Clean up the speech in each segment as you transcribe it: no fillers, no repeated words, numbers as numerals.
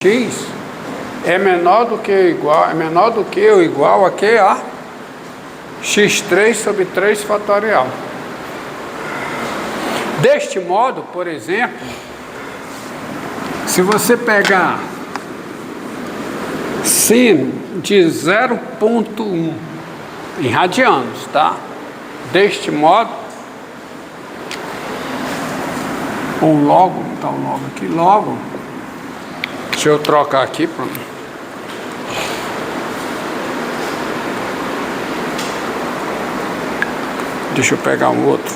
x é menor do que ou igual a que a x3 sobre 3 fatorial. Deste modo, por exemplo, se você pegar sino de 0,1 em radianos, tá? Deste modo, ou logo, então logo aqui, logo, deixa eu trocar aqui, pronto. Deixa eu pegar um outro.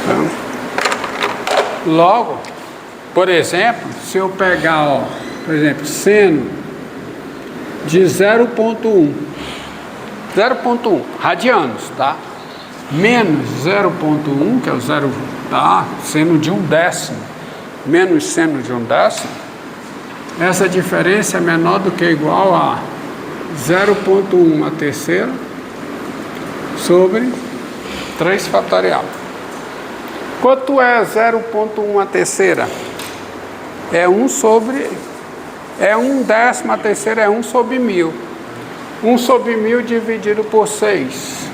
Então, logo, por exemplo, se eu pegar, ó, por exemplo, seno de 0,1 radianos, tá? Menos 0,1, que é o zero, tá? Seno de 1/10, menos seno de 1/10, essa diferença é menor do que ou igual a 0,1 a terceira sobre 3 fatorial. Quanto é 0,1 a terceira? É 1/10 a terceira, é 1 sobre 1000. 1 sobre 1000 dividido por 6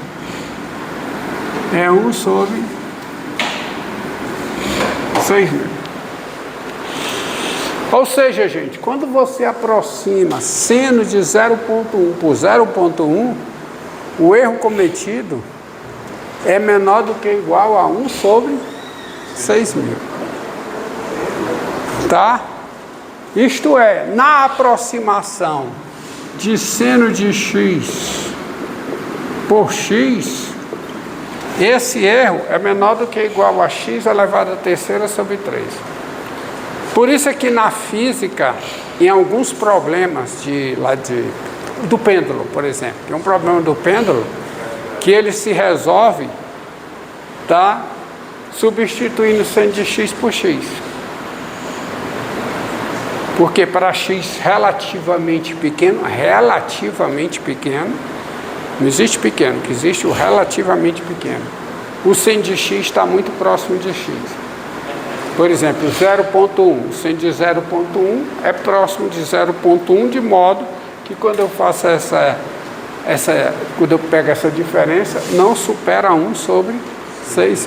é 1 sobre 6.000. Ou seja, gente, quando você aproxima seno de 0,1 por 0,1, o erro cometido é menor do que ou igual a 1 sobre 6.000. Tá? Isto é, na aproximação de seno de x por x, esse erro é menor do que ou igual a x elevado à terceira sobre 3. Por isso é que na física, em alguns problemas do pêndulo, por exemplo, tem um problema do pêndulo que ele se resolve, tá, substituindo seno de x por x. Porque para x relativamente pequeno, não existe pequeno, que existe o relativamente pequeno. O seno de x está muito próximo de x. Por exemplo, 0,1, o seno de 0,1 é próximo de 0,1, de modo que quando eu faço quando eu pego essa diferença, não supera 1 sobre 6.000.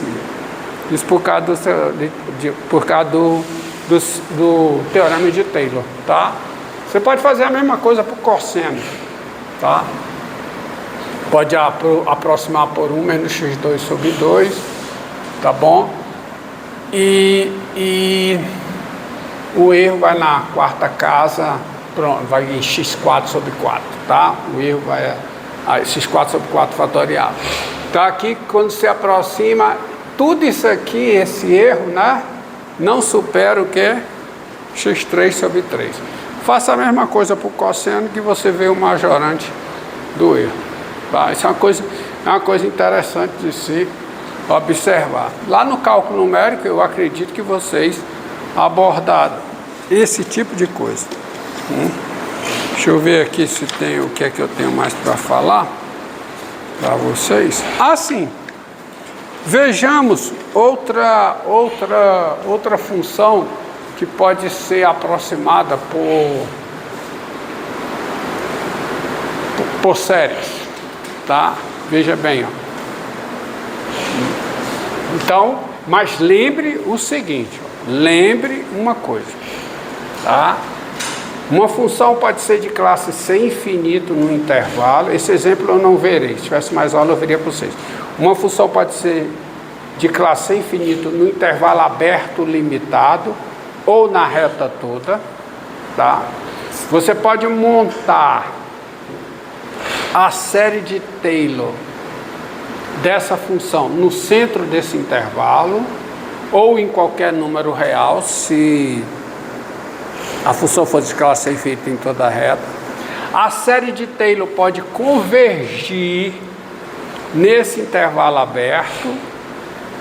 Isso por causa do teorema de Taylor, tá? Você pode fazer a mesma coisa para o cosseno, tá? Pode aproximar por 1 menos x2 sobre 2, tá bom? E o erro vai na quarta casa, pronto, vai em x4 sobre 4, tá? O erro vai a x4 sobre 4 fatorial. Tá aqui, quando se aproxima, tudo isso aqui, esse erro, né? Não supera o que? x3 sobre 3. Faça a mesma coisa para o cosseno que você vê o majorante do erro. Tá? Isso é uma coisa interessante de se observar. Lá no cálculo numérico, eu acredito que vocês abordaram esse tipo de coisa. Deixa eu ver aqui se tem o que é que eu tenho mais para falar para vocês. Sim. Vejamos outra função que pode ser aproximada por séries, tá? Veja bem, ó. Então, mas lembre o seguinte, ó, lembre uma coisa, tá? Uma função pode ser de classe sem infinito no intervalo. Esse exemplo eu não verei, se tivesse mais aula eu veria para vocês. Uma função pode ser de classe sem infinito no intervalo aberto limitado ou na reta toda, tá? Você pode montar a série de Taylor dessa função no centro desse intervalo ou em qualquer número real, se a função for de classe sem infinito em toda a reta. A série de Taylor pode convergir nesse intervalo aberto,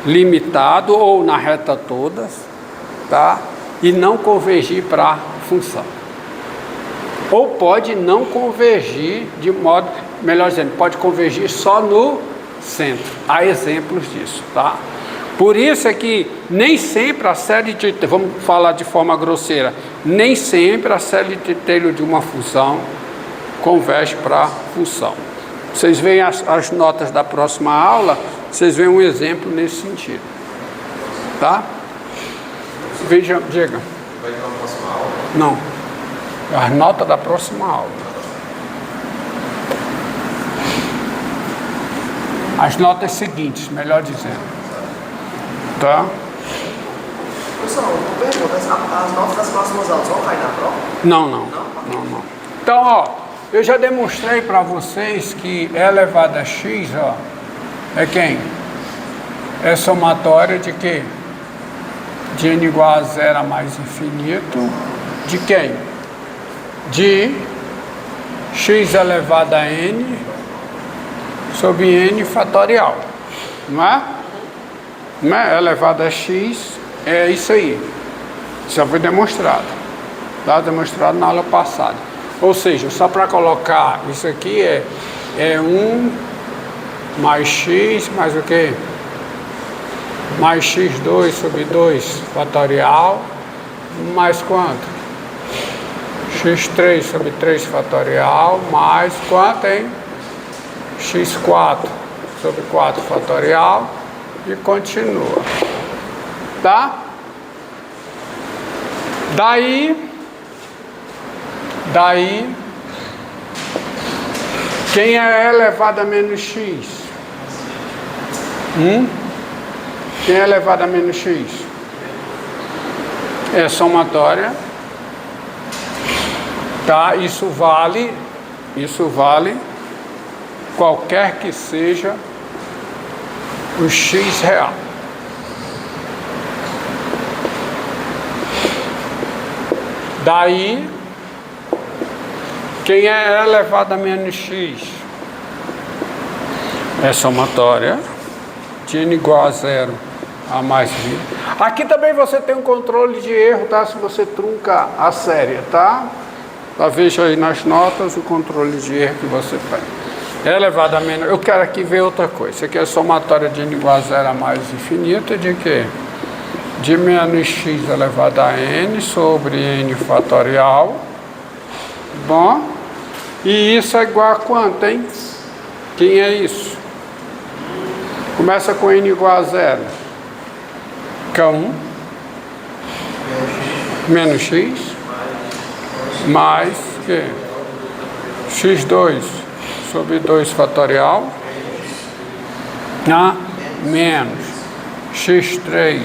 limitado ou na reta toda, tá? E não convergir para a função. Ou pode não convergir de modo, melhor dizendo, pode convergir só no centro. Há exemplos disso, tá? Por isso é que nem sempre a série de... Vamos falar de forma grosseira. Nem sempre a série de Taylor de uma função converge para a função. Vocês veem as notas da próxima aula, vocês veem um exemplo nesse sentido. Tá? Veja, diga. Vai ter uma próxima aula? Não. As notas da próxima aula. As notas seguintes, melhor dizendo. Tá? Pessoal, uma pergunta, as notas das próximas aulas vão cair na prova? Não. Então, ó, eu já demonstrei para vocês que E elevado a x, ó, é quem? É somatória de quê? De n igual a zero a mais infinito. De quem? De x elevado a n sobre n fatorial. Não é? Não é? Elevado a x é isso aí. Já foi demonstrado. Está demonstrado na aula passada. Ou seja, só para colocar isso aqui é 1 mais x mais o quê? Mais x2 sobre 2 fatorial, mais quanto? x3 sobre 3 fatorial, mais quanto, hein? x4 sobre 4 fatorial e continua. Tá? Daí, quem é elevado a menos x? Quem é elevado a menos x? É somatória. Tá? Isso vale qualquer que seja o x real. Daí, quem é elevado a menos x? É somatória de n igual a zero a mais 20. Aqui também você tem um controle de erro, tá? Se você trunca a série, tá? Veja aí nas notas o controle de erro que você tem. É elevado a menos... Eu quero aqui ver outra coisa. Isso aqui é somatória de n igual a zero a mais infinito de quê? De menos x elevado a n sobre n fatorial. Bom. E isso é igual a quanto, hein? Quem é isso? Começa com n igual a zero. Que é 1. Menos x. Mais que? x2 sobre 2 fatorial. Menos x3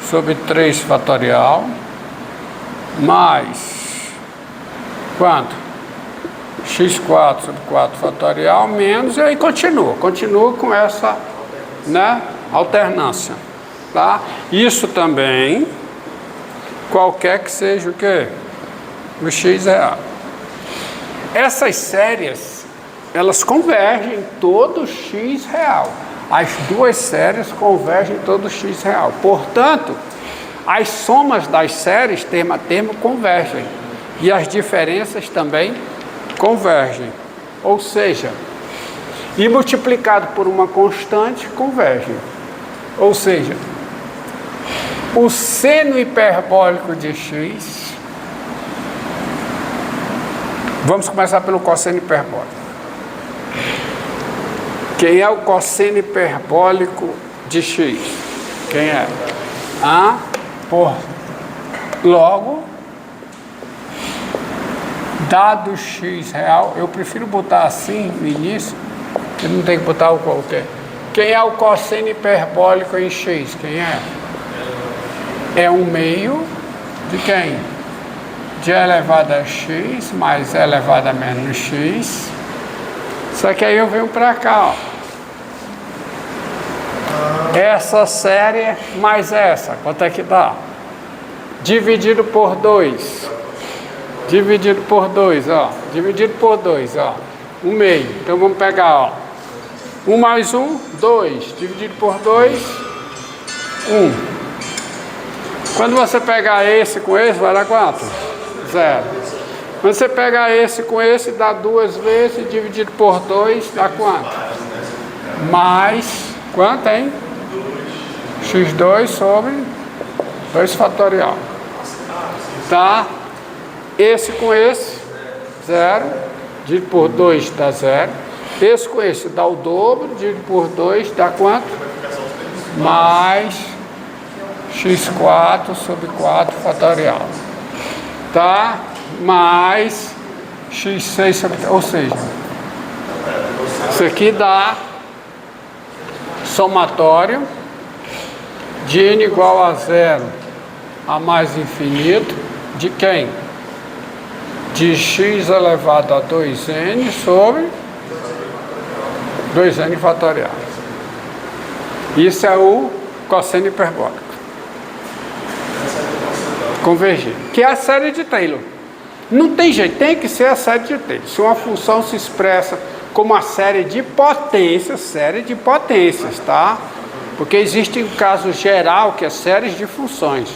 sobre 3 fatorial. Mais quanto? x4 sobre 4 fatorial, menos, e aí continua com essa, né, alternância, tá? Isso também, qualquer que seja o quê? O x real. Essas séries, elas convergem em todo x real. As duas séries convergem em todo x real. Portanto, as somas das séries, termo a termo, convergem. E as diferenças também convergem, ou seja, e multiplicado por uma constante, convergem. Ou seja, o seno hiperbólico de x, vamos começar pelo cosseno hiperbólico. Quem é o cosseno hiperbólico de x? Quem é? Logo, dado x real, eu prefiro botar assim no início, eu não tenho que botar o qualquer. Quem é o cosseno hiperbólico em x? Quem é? É 1/2 de quem? De e elevado a x mais e elevado a menos x. Só que aí eu venho para cá, ó. Essa série mais essa, quanto é que dá? Dividido por 2. Dividido por 2, ó. Dividido por 2, ó. 1/2. Então vamos pegar, ó. 1 mais 1, 2. Dividido por 2, 1. Quando você pegar esse com esse, vai dar quanto? 0. Quando você pegar esse com esse, dá 2 vezes. Dividido por 2, dá quanto? Mais, quanto, hein? x2 sobre 2 fatorial. Tá? Esse com esse, 0, dividido por 2 dá 0. Esse com esse dá o dobro, dividido por 2 dá quanto? Mais x4 sobre 4 fatorial. Tá? Mais x6 sobre... Ou seja, isso aqui dá somatório de n igual a 0 a mais infinito de quem? De x elevado a 2n sobre 2n fatorial. Isso é o cosseno hiperbólico convergido, que é a série de Taylor. Não tem jeito, tem que ser a série de Taylor. Se uma função se expressa como uma série de potências, tá? Porque existe um caso geral que é séries de funções.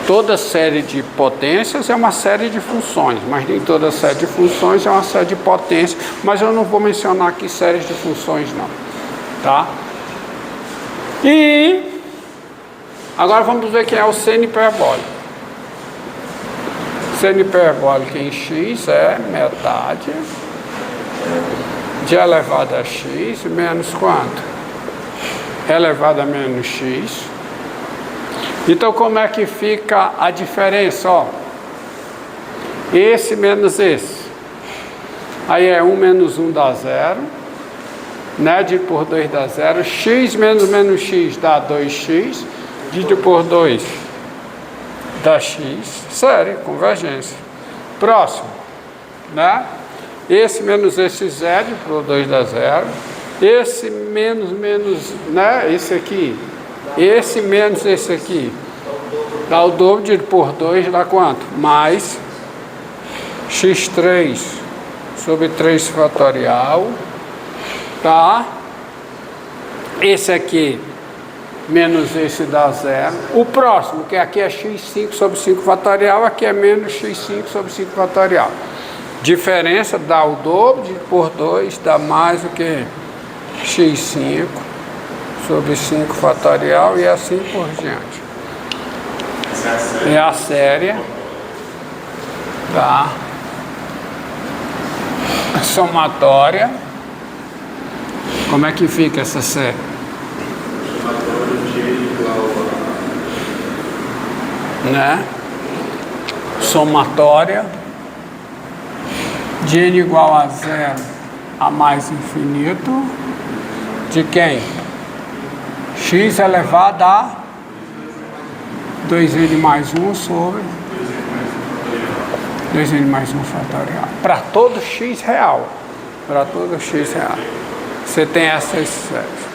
Toda série de potências é uma série de funções, mas nem toda série de funções é uma série de potências, mas eu não vou mencionar aqui séries de funções não, tá? E agora vamos ver quem é o seno hiperbólico. Seno hiperbólico em x é metade de elevado a x menos quanto? Elevado a menos x. Então como é que fica a diferença? Ó, esse menos esse. Aí é 1 menos 1 dá 0. Né? Dividido por 2 dá 0. X menos menos x dá 2x. Dividido por 2 dá x. Série, convergência. Próximo. Né? Esse menos esse 0, dividido por 2 dá 0. Esse menos, né? Esse aqui. Esse menos esse aqui. Dá o dobro, dividido por 2 dá quanto? Mais x3 sobre 3 fatorial. Tá? Esse aqui menos esse dá 0. O próximo, que aqui é x5 sobre 5 fatorial, aqui é menos x5 sobre 5 fatorial. Diferença dá o dobro, dividido por 2 dá mais o que? x5 sobre 5 fatorial e assim por diante. É a série da somatória. Como é que fica essa série? Né? Somatória de n igual a 0 a mais infinito de quem? X elevado a 2n mais 1 sobre 2n mais 1 fatorial. Para todo x real. Para todo x real. Você tem essas séries.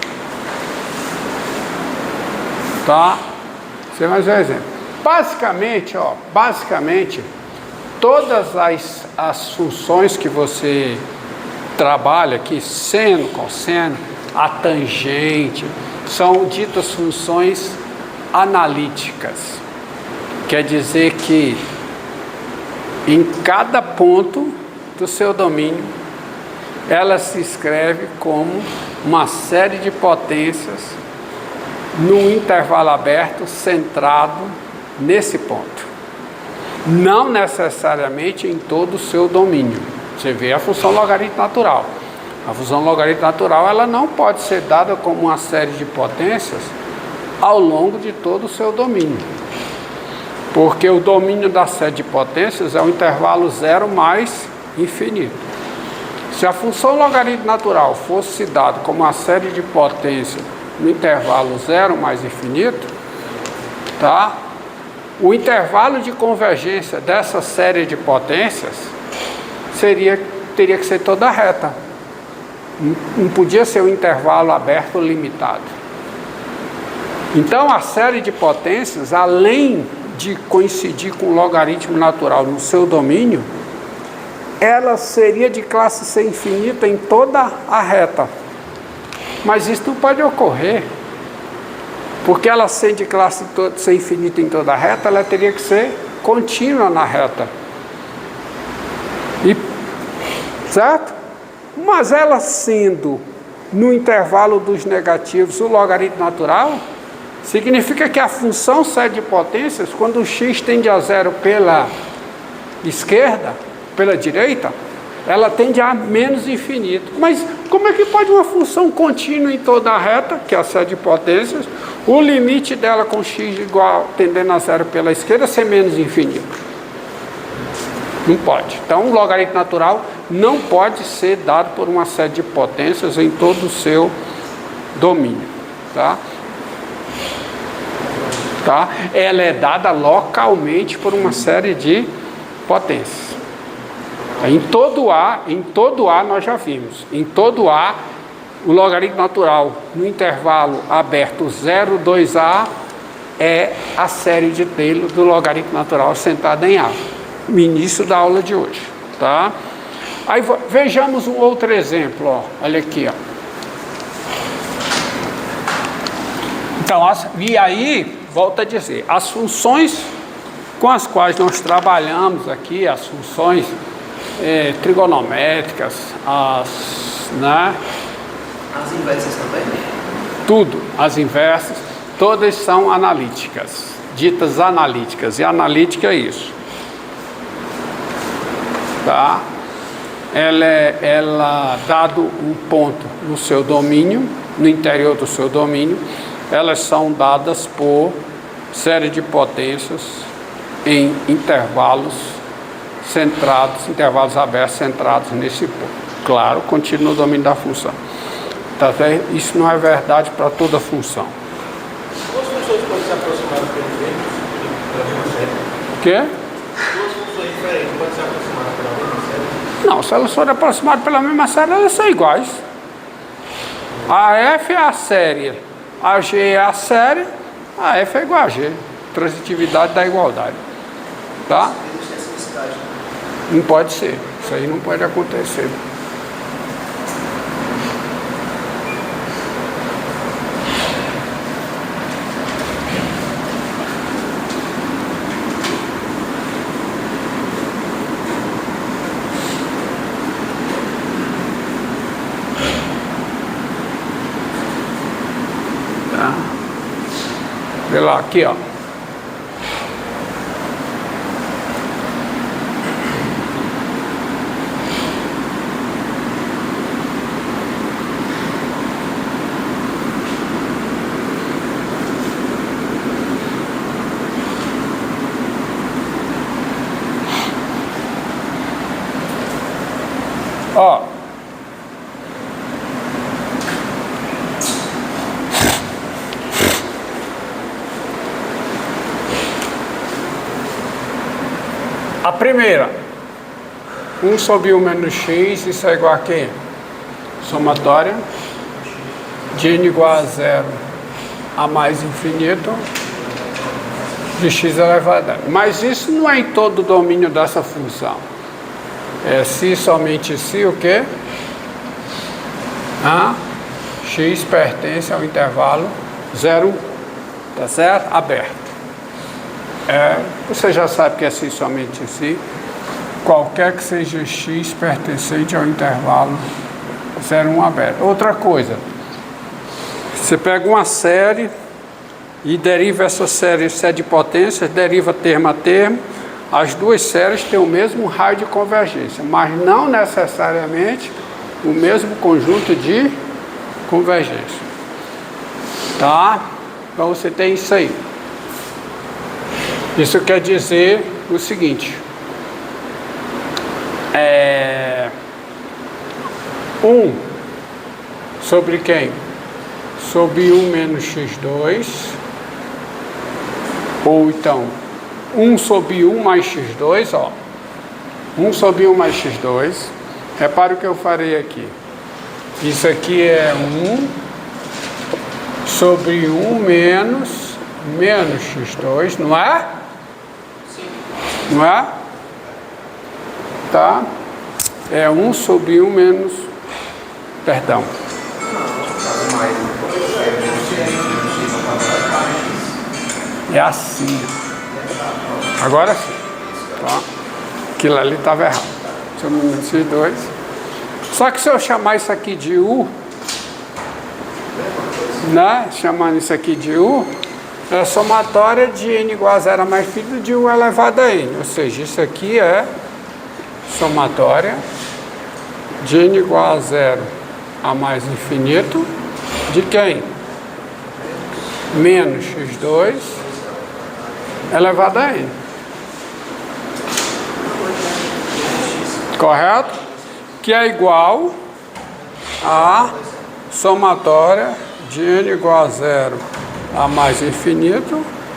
Tá? Você mais um exemplo. Basicamente, todas as funções que você trabalha aqui, seno, cosseno, a tangente, são ditas funções analíticas. Quer dizer que em cada ponto do seu domínio, ela se escreve como uma série de potências num intervalo aberto centrado nesse ponto. Não necessariamente em todo o seu domínio. Você vê a função logaritmo natural. A função logaritmo natural ela não pode ser dada como uma série de potências ao longo de todo o seu domínio. Porque o domínio da série de potências é o intervalo 0 mais infinito. Se a função logaritmo natural fosse dada como uma série de potências no intervalo 0 mais infinito, tá? O intervalo de convergência dessa série de potências teria que ser toda reta. Não podia ser um intervalo aberto limitado. Então a série de potências, além de coincidir com o logaritmo natural no seu domínio, ela seria de classe C infinita em toda a reta. Mas isso não pode ocorrer, porque ela sendo de classe C infinita em toda a reta, ela teria que ser contínua na reta. Certo? Mas ela sendo no intervalo dos negativos o logaritmo natural, significa que a função sede de potências, quando o x tende a zero pela esquerda, pela direita, ela tende a menos infinito. Mas como é que pode uma função contínua em toda a reta, que é a sede de potências, o limite dela com x igual tendendo a zero pela esquerda ser menos infinito? Não pode. Então, o logaritmo natural não pode ser dado por uma série de potências em todo o seu domínio. Tá? Ela é dada localmente por uma série de potências. Em todo A nós já vimos. Em todo A, o logaritmo natural no intervalo aberto 0, 2A é a série de Taylor do logaritmo natural centrado em A. No início da aula de hoje, tá? Aí vejamos um outro exemplo, ó. Olha aqui, ó. Então, e aí, volto a dizer, as funções com as quais nós trabalhamos aqui, as funções trigonométricas, né? As inversas também? Tudo, as inversas, todas são analíticas, ditas analíticas, e analítica é isso. Tá? Ela, dado um ponto no seu domínio, no interior do seu domínio, elas são dadas por série de potências em intervalos centrados, intervalos abertos centrados nesse ponto. Claro, continua no domínio da função. Tá vendo? Isso não é verdade para toda função. Duas funções podem se aproximar pelo menos pela mesma série? O quê? Duas funções diferentes podem se aproximar pela mesma série? Não, se elas forem aproximadas pela mesma série, elas são iguais. A F é a série, a G é a série, a F é igual a G. Transitividade da igualdade. Tá? Não pode ser. Isso aí não pode acontecer. Tá? Vê lá, aqui, ó. Ó, a primeira, 1 sobre 1 menos x, isso é igual a quê? Somatória de n igual a 0 a mais infinito de x elevado a 0. Mas isso não é em todo o domínio dessa função. É se somente se o quê? X pertence ao intervalo 0, tá certo? Aberto. Você já sabe que é se somente se. Qualquer que seja x pertencente ao intervalo 0, 1 aberto. Outra coisa, você pega uma série e deriva essa série de potências, deriva termo a termo. As duas séries têm o mesmo raio de convergência, mas não necessariamente o mesmo conjunto de convergência. Tá? Então você tem isso aí. Isso quer dizer o seguinte. 1 sobre quem? Sobre 1 menos x2. Ou então 1 sobre 1 mais x2, ó. 1 sobre 1 mais x2. Repare o que eu farei aqui. Isso aqui é 1 sobre 1 menos x2, não é? Sim. Não é? Tá? É 1 sobre 1 menos... Perdão. É assim. Agora sim. Tá? Aquilo ali estava errado. Sobre x2. Só que se eu chamar isso aqui de U, né? Chamando isso aqui de U, é a somatória de n igual a 0 a mais infinito de U elevado a n. Ou seja, isso aqui é somatória de n igual a 0 a mais infinito de quem? Menos x2 elevado a n. Correto? Que é igual a somatória de n igual a 0 a mais infinito